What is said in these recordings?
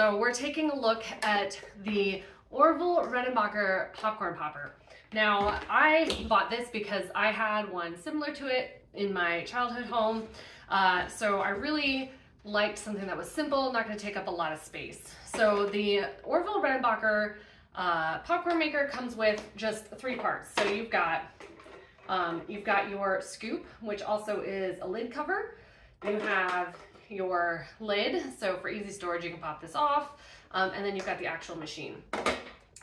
So we're taking a look at the Orville Renenbacher popcorn popper. Now, I bought this because I had one similar to it in my childhood home. So I really liked something that was simple, not going to take up a lot of space. So the Orville Renenbacher popcorn maker comes with just 3 parts. So you've got your scoop, which also is a lid cover. You have your lid, so for easy storage you can pop this off, and then you've got the actual machine.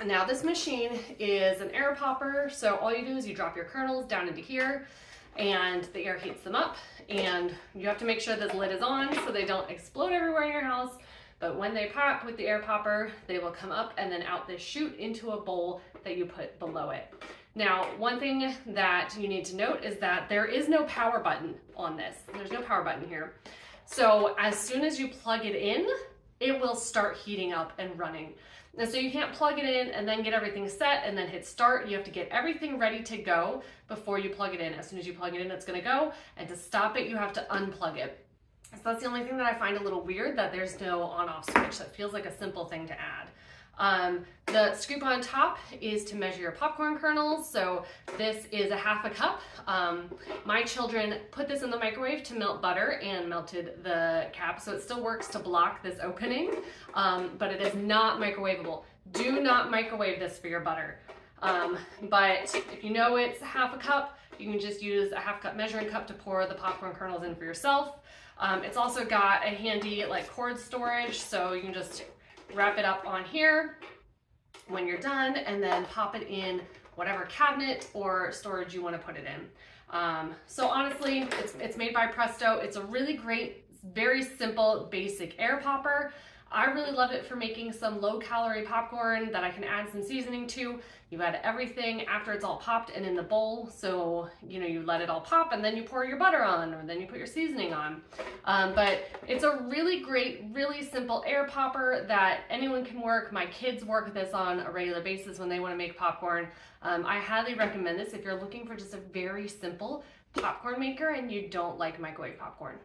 Now this machine is an air popper, so all you do is you drop your kernels down into here and the air heats them up, and you have to make sure this lid is on so they don't explode everywhere in your house. But when they pop with the air popper, they will come up and then out this chute into a bowl that you put below it. Now, one thing that you need to note is that there is no power button on this. There's no power button here. So as soon as you plug it in, it will start heating up and running. And so you can't plug it in and then get everything set and then hit start. You have to get everything ready to go before you plug it in. As soon as you plug it in, it's gonna go. And to stop it, you have to unplug it. So that's the only thing that I find a little weird, that there's no on-off switch. That feels like a simple thing to add. The scoop on top is to measure your popcorn kernels. So this is a 1/2 cup. My children put this in the microwave to melt butter and melted the cap. So it still works to block this opening, but it is not microwavable. Do not microwave this for your butter. But if you know it's 1/2 cup, you can just use a 1/2 cup measuring cup to pour the popcorn kernels in for yourself. It's also got a handy cord storage, so you can just wrap it up on here when you're done and then pop it in whatever cabinet or storage you want to put it in. So honestly, it's made by Presto. It's a really great, very simple, basic air popper. I really love it for making some low-calorie popcorn that I can add some seasoning to. You add everything after it's all popped and in the bowl. So, you let it all pop and then you pour your butter on, or then you put your seasoning on. But it's a really great, really simple air popper that anyone can work. My kids work this on a regular basis when they want to make popcorn. I highly recommend this if you're looking for just a very simple popcorn maker and you don't like microwave popcorn.